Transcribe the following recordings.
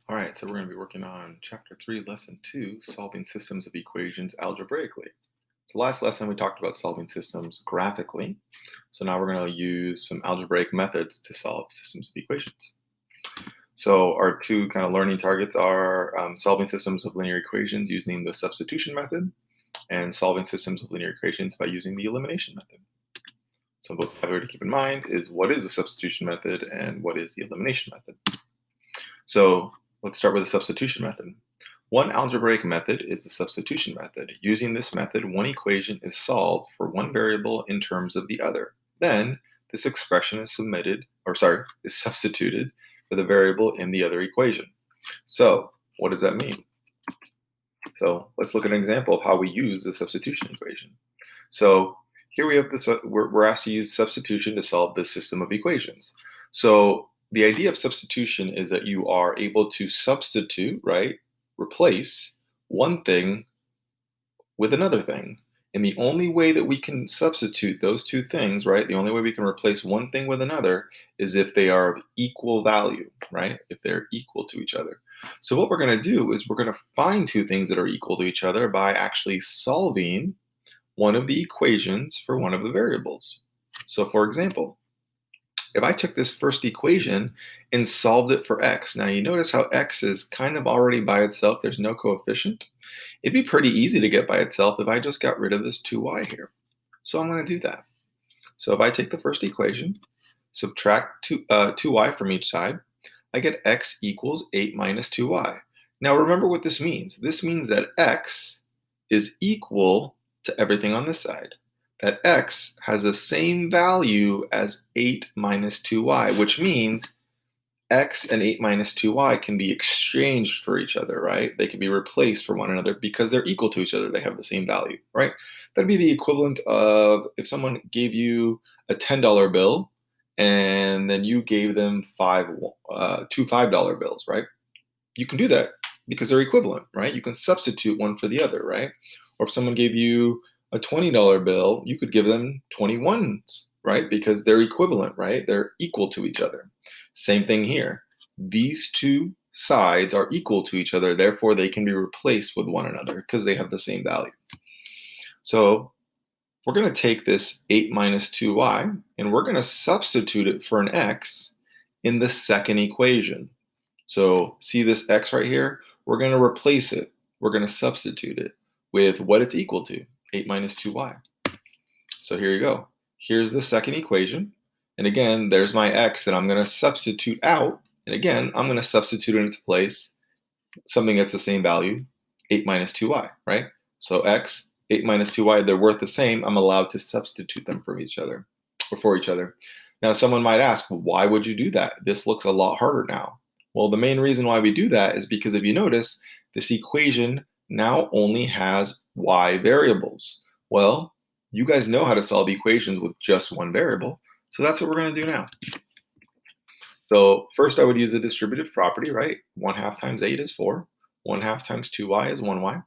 All right, so we're going to be working on Chapter 3, Lesson 2, Solving Systems of Equations Algebraically. So last lesson we talked about solving systems graphically. So now we're going to use some algebraic methods to solve systems of equations. So our two kind of learning targets are solving systems of linear equations using the substitution method and solving systems of linear equations by using the elimination method. So vocabulary to keep in mind is what is the substitution method and what is the elimination method. So let's start with the substitution method. One algebraic method is the substitution method. Using this method, one equation is solved for one variable in terms of the other. Then this expression is substituted for the variable in the other equation. So what does that mean? So let's look at an example of how we use the substitution equation. So here we have this, we're asked to use substitution to solve this system of equations. So the idea of substitution is that you are able to substitute, right? Replace one thing with another thing. And the only way that we can substitute those two things, right? The only way we can replace one thing with another is if they are of equal value, right? If they're equal to each other. So what we're going to do is we're going to find two things that are equal to each other by actually solving one of the equations for one of the variables. So for example, if I took this first equation and solved it for x, now you notice how x is kind of already by itself, there's no coefficient. It'd be pretty easy to get by itself if I just got rid of this 2y here. So I'm going to do that. So if I take the first equation, subtract 2y from each side, I get x equals 8 minus 2y. Now remember what this means. This means that x is equal to everything on this side. That x has the same value as 8 minus 2y, which means x and 8 minus 2y can be exchanged for each other, right? They can be replaced for one another because they're equal to each other. They have the same value, right? That'd be the equivalent of if someone gave you a $10 bill and then you gave them two $5 bills, right? You can do that because they're equivalent, right? You can substitute one for the other, right? Or if someone gave you a $20 bill, you could give them 21s, right? Because they're equivalent, right? They're equal to each other. Same thing here. These two sides are equal to each other, therefore they can be replaced with one another because they have the same value. So we're going to take this 8 minus 2y and we're going to substitute it for an x in the second equation. So see this x right here? We're going to replace it. We're going to substitute it with what it's equal to, 8 minus 2y. So here you go. Here's the second equation. And again, there's my x that I'm going to substitute out. And again, I'm going to substitute in its place something that's the same value, 8 minus 2y, right? So x, 8 minus 2y, they're worth the same. I'm allowed to substitute them for each other. Now, someone might ask, well, why would you do that? This looks a lot harder now. Well, the main reason why we do that is because if you notice, this equation now only has y variables. Well, you guys know how to solve equations with just one variable, so that's what we're going to do now. So first I would use a distributive property, right? 1/2 times 8 is 4. 1/2 times 2y is 1y.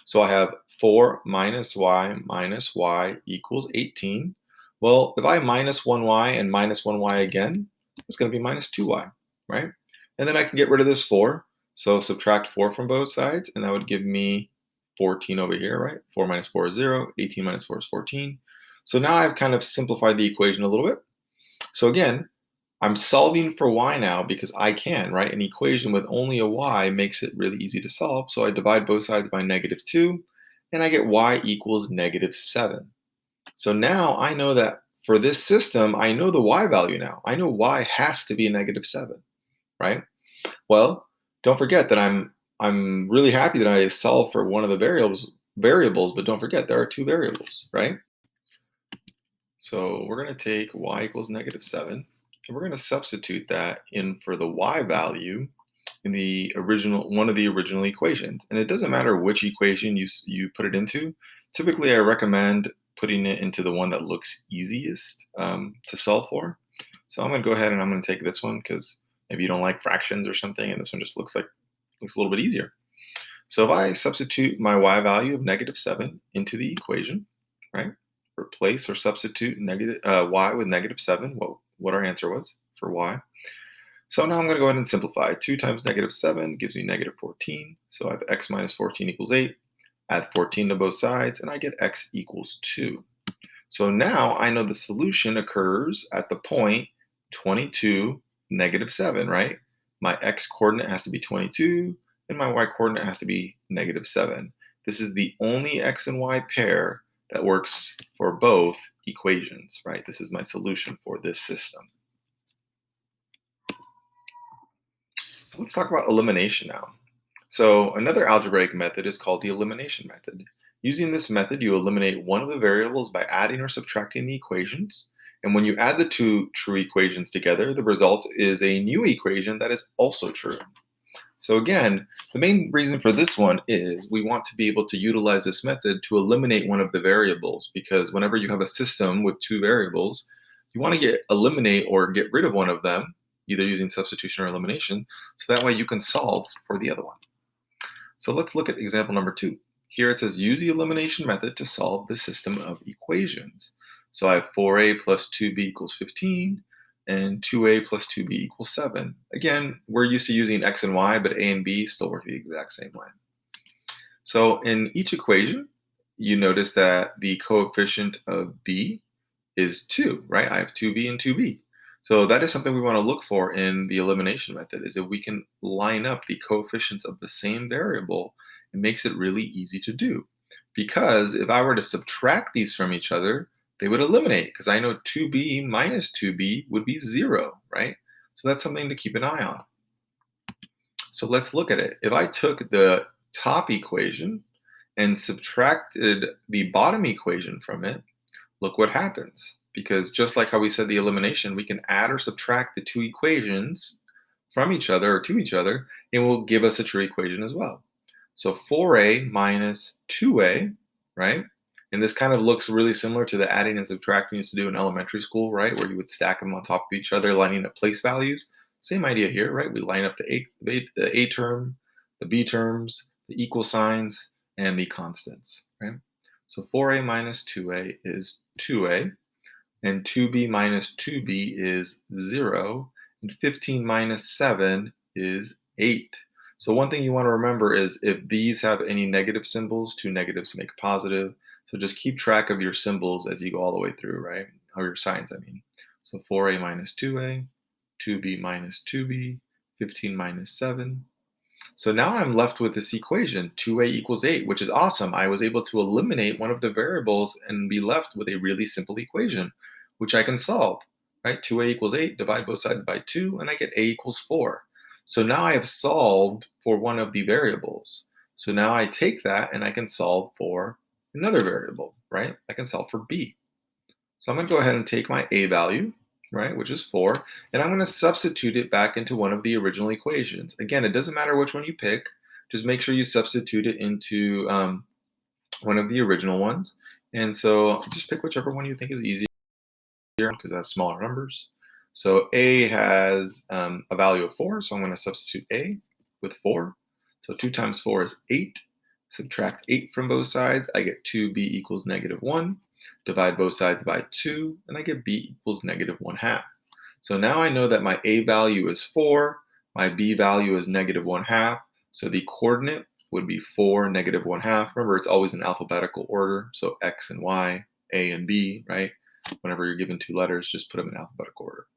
So I have 4 minus y equals 18. Well, if I minus 1y and minus 1y again, it's going to be minus 2y, right? And then I can get rid of this 4. So subtract 4 from both sides, and that would give me 14 over here, right? 4 minus 4 is 0. 18 minus 4 is 14. So now I've kind of simplified the equation a little bit. So again, I'm solving for y now because I can, right? An equation with only a y makes it really easy to solve. So I divide both sides by -2, and I get y equals -7. So now I know that for this system, I know the y value now. I know y has to be a -7, right? Well, don't forget that I'm really happy that I solved for one of the variables, but don't forget there are two variables, right? So we're going to take y equals -7, and we're going to substitute that in for the y value in the original one of the original equations. And it doesn't matter which equation you put it into. Typically, I recommend putting it into the one that looks easiest to solve for. So I'm going to go ahead and I'm going to take this one because maybe you don't like fractions or something, and this one just looks a little bit easier. So if I substitute my y value of -7 into the equation, right? Replace or substitute y with -7, what our answer was for y. So now I'm going to go ahead and simplify. 2 times negative 7 gives me negative 14. So I have x minus 14 equals 8. Add 14 to both sides, and I get x equals 2. So now I know the solution occurs at the point 22, negative 7, right? My x coordinate has to be 22, and my y coordinate has to be negative 7. This is the only x and y pair that works for both equations, right? This is my solution for this system. So let's talk about elimination now. So another algebraic method is called the elimination method. Using this method, you eliminate one of the variables by adding or subtracting the equations. And when you add the two true equations together, the result is a new equation that is also true. So again, the main reason for this one is we want to be able to utilize this method to eliminate one of the variables, because whenever you have a system with two variables, you want to eliminate or get rid of one of them, either using substitution or elimination, so that way you can solve for the other one. So let's look at example number 2. Here it says use the elimination method to solve the system of equations. So I have 4a plus 2b equals 15 and 2a plus 2b equals 7. Again, we're used to using x and y, but a and b still work the exact same way. So in each equation, you notice that the coefficient of b is 2, right? I have 2b and 2b. So that is something we want to look for in the elimination method, is if we can line up the coefficients of the same variable, it makes it really easy to do. Because if I were to subtract these from each other, they would eliminate, because I know 2b minus 2b would be 0, right? So that's something to keep an eye on. So let's look at it. If I took the top equation and subtracted the bottom equation from it, look what happens. Because just like how we said the elimination, we can add or subtract the two equations from each other or to each other, and it will give us a true equation as well. So 4a minus 2a, right? And this kind of looks really similar to the adding and subtracting you used to do in elementary school, right? Where you would stack them on top of each other, lining up place values. Same idea here, right? We line up the a term, the b terms, the equal signs, and the constants, right? So 4a minus 2a is 2a, and 2b minus 2b is 0, and 15 minus 7 is 8. So one thing you want to remember is if these have any negative symbols, two negatives make a positive. So just keep track of your symbols as you go all the way through, right? Or your signs, I mean. So 4a minus 2a, 2b minus 2b, 15 minus 7. So now I'm left with this equation, 2a equals 8, which is awesome. I was able to eliminate one of the variables and be left with a really simple equation, which I can solve, right? 2a equals 8, divide both sides by 2, and I get a equals 4. So now I have solved for one of the variables. So now I take that and I can solve for another variable, right? I can solve for b. So I'm going to go ahead and take my a value, right, which is 4, and I'm going to substitute it back into one of the original equations. Again, it doesn't matter which one you pick. Just make sure you substitute it into one of the original ones. And so just pick whichever one you think is easier because it has smaller numbers. So a has a value of 4, so I'm going to substitute a with 4. So 2 times 4 is 8. Subtract 8 from both sides, I get 2b equals negative 1. Divide both sides by 2, and I get b equals negative 1/2. So now I know that my a value is 4, my b value is negative 1/2. So the coordinate would be 4, negative 1/2. Remember, it's always in alphabetical order, so x and y, a and b, right? Whenever you're given two letters, just put them in alphabetical order.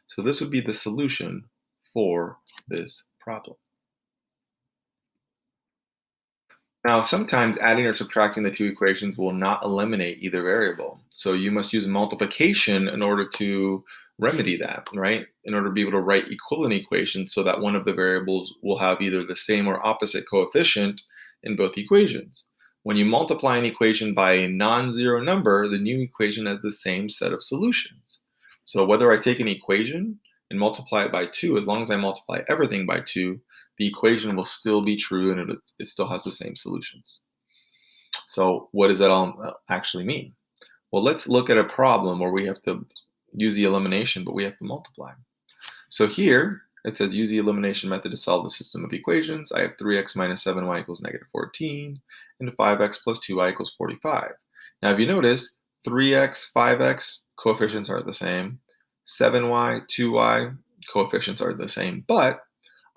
So this would be the solution for this problem. Now, sometimes adding or subtracting the two equations will not eliminate either variable. So you must use multiplication in order to remedy that, right? In order to be able to write equivalent equations so that one of the variables will have either the same or opposite coefficient in both equations. When you multiply an equation by a non-zero number, the new equation has the same set of solutions. So whether I take an equation and multiply it by 2, as long as I multiply everything by 2, the equation will still be true and it still has the same solutions. So what does that all actually mean? Well, let's look at a problem where we have to use the elimination, but we have to multiply. So here it says use the elimination method to solve the system of equations. I have 3x minus 7y equals negative 14 and 5x plus 2y equals 45. Now if you notice, 3x, 5x coefficients are the same. 7y, 2y coefficients are the same, but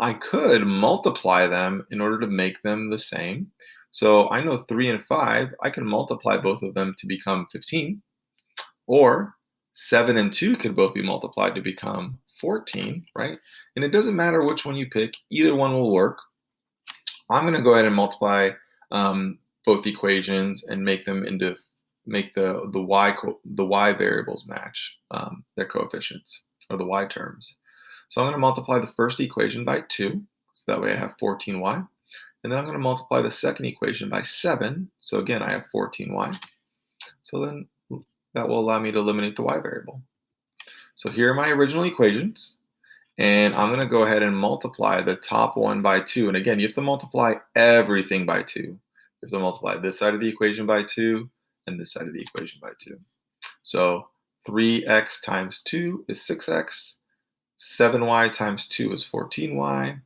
I could multiply them in order to make them the same. So I know 3 and 5, I can multiply both of them to become 15, or 7 and 2 could both be multiplied to become 14, right? And it doesn't matter which one you pick, either one will work. I'm going to go ahead and multiply both equations and make them into the y variables match their coefficients, or the y terms. So I'm going to multiply the first equation by 2, so that way I have 14y. And then I'm going to multiply the second equation by 7, so again I have 14y. So then that will allow me to eliminate the y variable. So here are my original equations. And I'm going to go ahead and multiply the top one by 2. And again, you have to multiply everything by 2. You have to multiply this side of the equation by 2 and this side of the equation by 2. So 3x times 2 is 6x. 7y times 2 is 14y.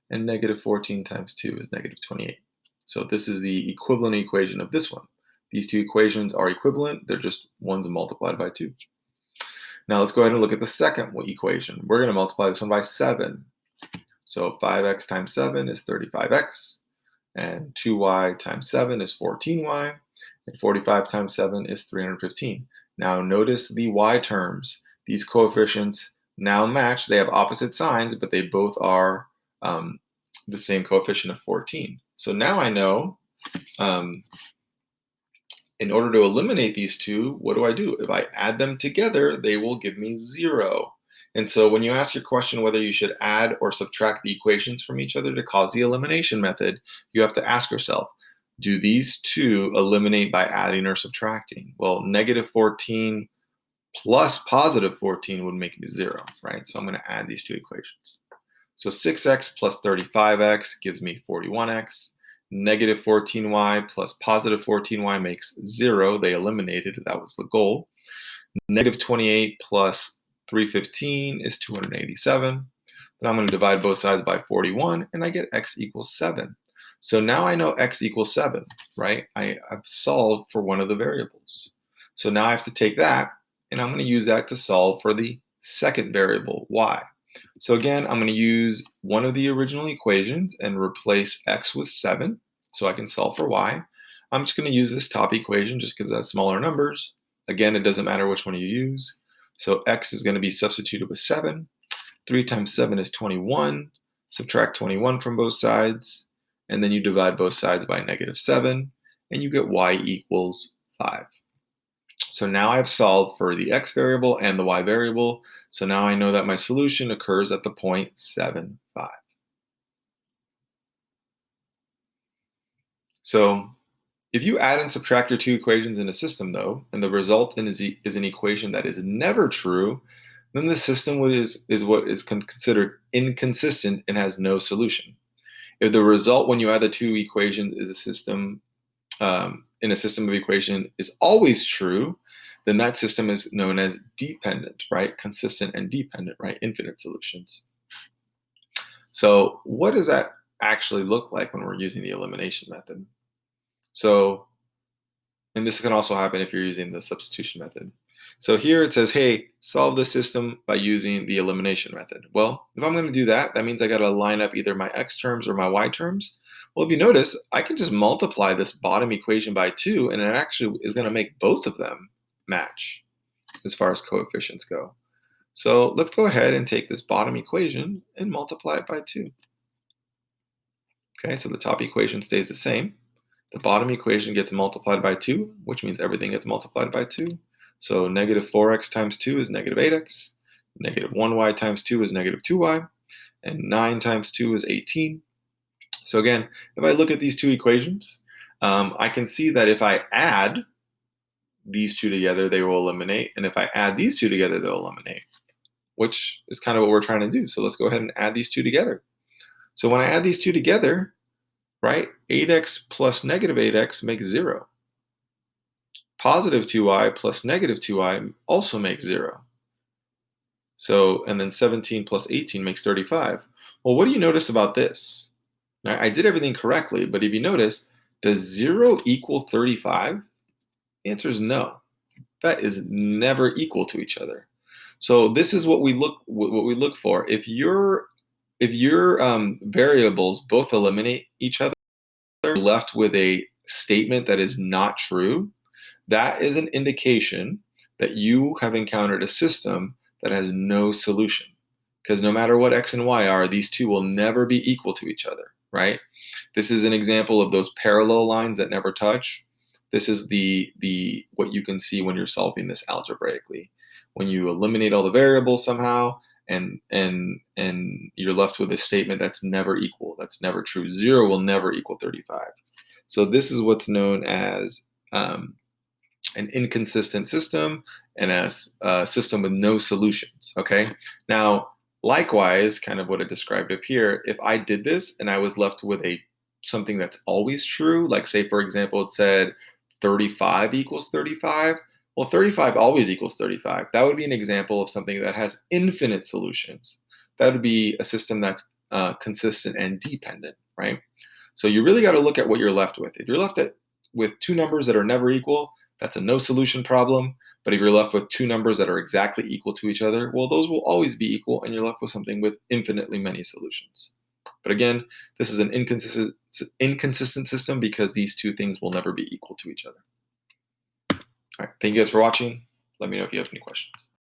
And negative 14 times 2 is negative 28. So this is the equivalent equation of this one. These two equations are equivalent. They're just one's multiplied by 2. Now let's go ahead and look at the second equation. We're going to multiply this one by 7. So 5x times 7 is 35x, and 2y times 7 is 14y, and 45 times 7 is 315. Now notice the y terms. These coefficients now match. They have opposite signs, but they both are the same coefficient of 14. So now I know in order to eliminate these two, what do? If I add them together, they will give me 0. And so when you ask your question whether you should add or subtract the equations from each other to cause the elimination method, you have to ask yourself, do these two eliminate by adding or subtracting? Well, negative 14 plus positive 14 would make me 0, right? So I'm going to add these two equations. So 6x plus 35x gives me 41x. Negative 14y plus positive 14y makes 0. They eliminated. That was the goal. Negative 28 plus 315 is 287. Then I'm going to divide both sides by 41, and I get x equals 7. So now I know x equals 7, right? I've solved for one of the variables. So now I have to take that, and I'm going to use that to solve for the second variable, y. So again, I'm going to use one of the original equations and replace x with 7 so I can solve for y. I'm just going to use this top equation just because it has smaller numbers. Again, it doesn't matter which one you use. So x is going to be substituted with 7. 3 times 7 is 21. Subtract 21 from both sides. And then you divide both sides by negative 7. And you get y equals 5. So now I've solved for the x variable and the y variable. So now I know that my solution occurs at the point 7, 5. So if you add and subtract your two equations in a system, though, and the result is an equation that is never true, then the system is what is considered inconsistent and has no solution. If the result when you add the two equations is a system in a system of equation is always true, then that system is known as dependent, right? Consistent and dependent, right? Infinite solutions. So what does that actually look like when we're using the elimination method? So, and this can also happen if you're using the substitution method. So here it says, hey, solve the system by using the elimination method. Well, if I'm going to do that, that means I got to line up either my x terms or my y terms. Well, if you notice, I can just multiply this bottom equation by 2, and it actually is going to make both of them match as far as coefficients go. So let's go ahead and take this bottom equation and multiply it by 2. Okay, so the top equation stays the same. The bottom equation gets multiplied by 2, which means everything gets multiplied by 2. So negative 4x times 2 is negative 8x. Negative 1y times 2 is negative 2y. And 9 times 2 is 18. So again, if I look at these two equations, I can see that if I add these two together, they will eliminate. And if I add these two together, they'll eliminate, which is kind of what we're trying to do. So let's go ahead and add these two together. So when I add these two together, right, 8x plus negative 8x makes 0. Positive 2y plus negative 2y also makes 0. So, and then 17 plus 18 makes 35. Well, what do you notice about this? Now, I did everything correctly, but if you notice, does 0 equal 35? The answer is no. That is never equal to each other. So this is what we look for. If your variables both eliminate each other, you're left with a statement that is not true. That is an indication that you have encountered a system that has no solution. Because no matter what x and y are, these two will never be equal to each other, right? This is an example of those parallel lines that never touch. This is the what you can see when you're solving this algebraically. When you eliminate all the variables somehow, and you're left with a statement that's never equal, that's never true. 0 will never equal 35. So this is what's known as an inconsistent system and a system with no solutions. Okay. Now, likewise, kind of what I described up here, if I did this and I was left with a something that's always true, like say for example, it said 35 equals 35. Well, 35 always equals 35. That would be an example of something that has infinite solutions. That would be a system that's consistent and dependent, right? So you really got to look at what you're left with. If you're with two numbers that are never equal, that's a no solution problem. But if you're left with two numbers that are exactly equal to each other, well, those will always be equal, and you're left with something with infinitely many solutions. But again, this is an inconsistent system because these two things will never be equal to each other. All right, thank you guys for watching. Let me know if you have any questions.